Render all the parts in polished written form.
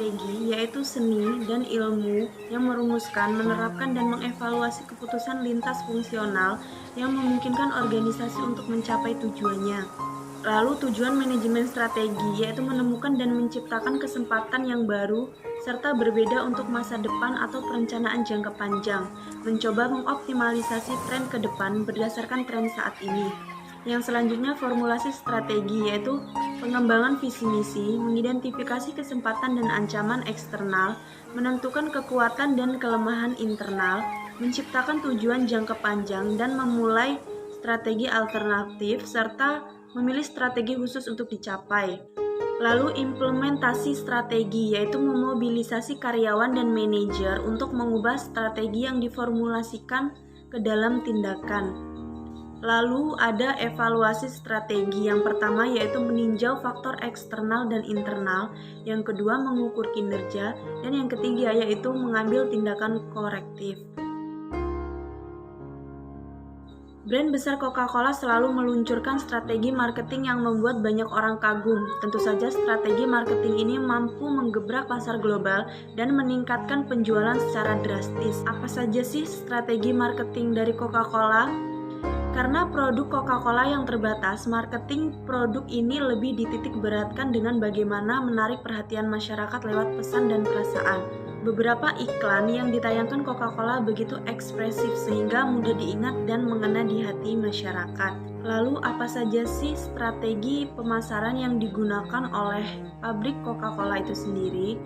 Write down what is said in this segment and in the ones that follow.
strategi yaitu seni dan ilmu yang merumuskan, menerapkan, dan mengevaluasi keputusan lintas fungsional yang memungkinkan organisasi untuk mencapai tujuannya. Lalu tujuan manajemen strategi yaitu menemukan dan menciptakan kesempatan yang baru serta berbeda untuk masa depan atau perencanaan jangka panjang, mencoba mengoptimalisasi tren ke depan berdasarkan tren saat ini. Yang selanjutnya formulasi strategi yaitu pengembangan visi misi, mengidentifikasi kesempatan dan ancaman eksternal, menentukan kekuatan dan kelemahan internal, menciptakan tujuan jangka panjang dan memulai strategi alternatif serta memilih strategi khusus untuk dicapai. Lalu implementasi strategi yaitu memobilisasi karyawan dan manajer untuk mengubah strategi yang diformulasikan ke dalam tindakan. Lalu ada evaluasi strategi. Yang pertama yaitu meninjau faktor eksternal dan internal, yang kedua mengukur kinerja, dan yang ketiga yaitu mengambil tindakan korektif. Brand besar Coca-Cola selalu meluncurkan strategi marketing yang membuat banyak orang kagum. Tentu saja strategi marketing ini mampu menggebrak pasar global dan meningkatkan penjualan secara drastis. Apa saja sih strategi marketing dari Coca-Cola? Karena produk Coca-Cola yang terbatas, marketing produk ini lebih dititik beratkan dengan bagaimana menarik perhatian masyarakat lewat pesan dan perasaan. Beberapa iklan yang ditayangkan Coca-Cola begitu ekspresif sehingga mudah diingat dan mengena di hati masyarakat. Lalu apa saja sih strategi pemasaran yang digunakan oleh pabrik Coca-Cola itu sendiri?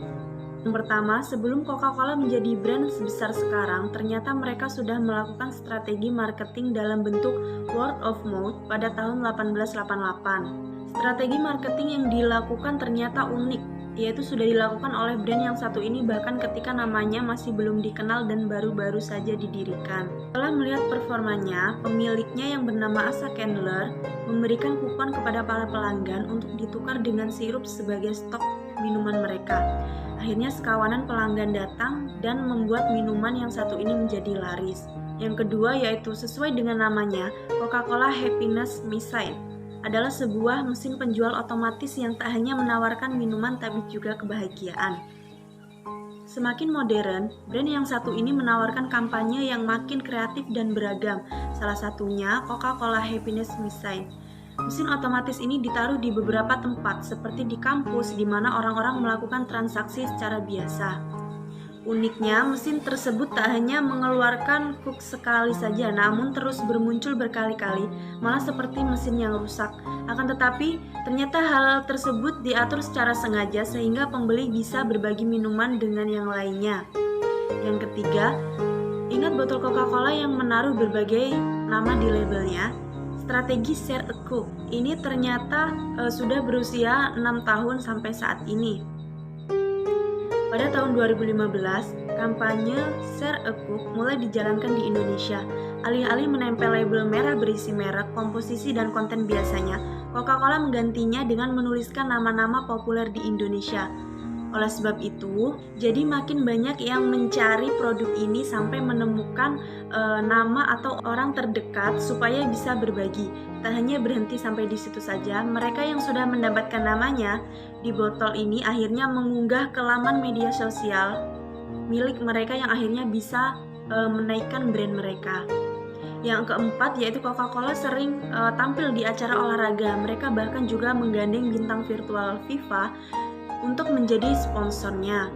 Yang pertama, sebelum Coca-Cola menjadi brand sebesar sekarang, ternyata mereka sudah melakukan strategi marketing dalam bentuk word of mouth pada tahun 1888. Strategi marketing yang dilakukan ternyata unik, yaitu sudah dilakukan oleh brand yang satu ini bahkan ketika namanya masih belum dikenal dan baru-baru saja didirikan. Setelah melihat performanya, pemiliknya yang bernama Asa Candler memberikan kupon kepada para pelanggan untuk ditukar dengan sirup sebagai stok minuman mereka. Akhirnya sekawanan pelanggan datang dan membuat minuman yang satu ini menjadi laris. Yang kedua yaitu sesuai dengan namanya, Coca-Cola Happiness Machine adalah sebuah mesin penjual otomatis yang tak hanya menawarkan minuman tapi juga kebahagiaan. Semakin modern, brand yang satu ini menawarkan kampanye yang makin kreatif dan beragam. Salah satunya Coca-Cola Happiness Machine. Mesin otomatis ini ditaruh di beberapa tempat seperti di kampus di mana orang-orang melakukan transaksi secara biasa. Uniknya, mesin tersebut tak hanya mengeluarkan kuk sekali saja, namun terus bermuncul berkali-kali, malah seperti mesin yang rusak. Akan tetapi, ternyata hal tersebut diatur secara sengaja sehingga pembeli bisa berbagi minuman dengan yang lainnya. Yang ketiga, ingat botol Coca-Cola yang menaruh berbagai nama di labelnya? Strategi Share a Coke ini ternyata sudah berusia 6 tahun sampai saat ini. Pada tahun 2015, kampanye Share a Coke mulai dijalankan di Indonesia. Alih-alih menempel label merah berisi merek, komposisi, dan konten biasanya, Coca-Cola menggantinya dengan menuliskan nama-nama populer di Indonesia. Oleh sebab itu, jadi makin banyak yang mencari produk ini sampai menemukan nama atau orang terdekat supaya bisa berbagi. Tak hanya berhenti sampai di situ saja, mereka yang sudah mendapatkan namanya di botol ini akhirnya mengunggah ke laman media sosial milik mereka yang akhirnya bisa menaikkan brand mereka. Yang keempat yaitu Coca-Cola sering tampil di acara olahraga. Mereka bahkan juga menggandeng bintang virtual FIFA untuk menjadi sponsornya.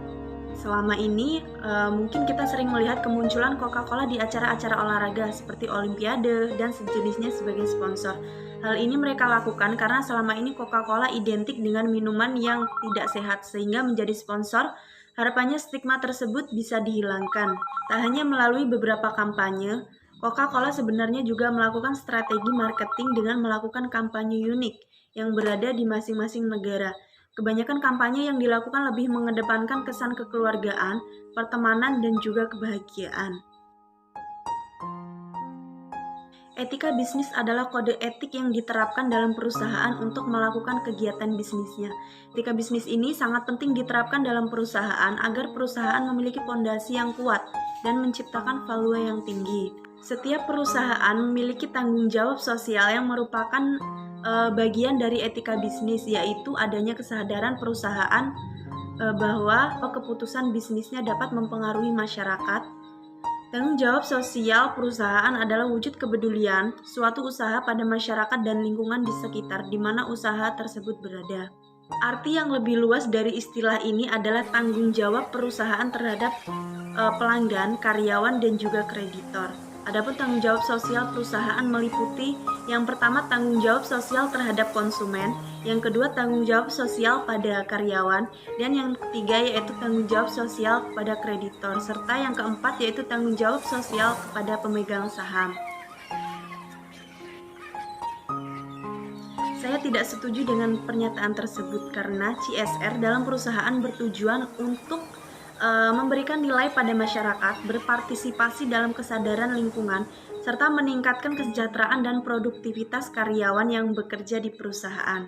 Selama ini mungkin kita sering melihat kemunculan Coca-Cola di acara-acara olahraga seperti Olimpiade dan sejenisnya sebagai sponsor. Hal ini mereka lakukan karena selama ini Coca-Cola identik dengan minuman yang tidak sehat, sehingga menjadi sponsor harapannya stigma tersebut bisa dihilangkan. Tak hanya melalui beberapa kampanye, Coca-Cola sebenarnya juga melakukan strategi marketing dengan melakukan kampanye unik yang berada di masing-masing negara. Kebanyakan kampanye yang dilakukan lebih mengedepankan kesan kekeluargaan, pertemanan, dan juga kebahagiaan. Etika bisnis adalah kode etik yang diterapkan dalam perusahaan untuk melakukan kegiatan bisnisnya. Etika bisnis ini sangat penting diterapkan dalam perusahaan agar perusahaan memiliki fondasi yang kuat dan menciptakan value yang tinggi. Setiap perusahaan memiliki tanggung jawab sosial yang merupakan bagian dari etika bisnis, yaitu adanya kesadaran perusahaan bahwa keputusan bisnisnya dapat mempengaruhi masyarakat. Tanggung jawab sosial perusahaan adalah wujud kepedulian suatu usaha pada masyarakat dan lingkungan di sekitar di mana usaha tersebut berada. Arti yang lebih luas dari istilah ini adalah tanggung jawab perusahaan terhadap pelanggan, karyawan, dan juga kreditor. Adapun tanggung jawab sosial perusahaan meliputi yang pertama tanggung jawab sosial terhadap konsumen, yang kedua tanggung jawab sosial pada karyawan, dan yang ketiga yaitu tanggung jawab sosial kepada kreditor, serta yang keempat yaitu tanggung jawab sosial kepada pemegang saham. Saya tidak setuju dengan pernyataan tersebut karena CSR dalam perusahaan bertujuan untuk memberikan nilai pada masyarakat, berpartisipasi dalam kesadaran lingkungan, serta meningkatkan kesejahteraan dan produktivitas karyawan yang bekerja di perusahaan.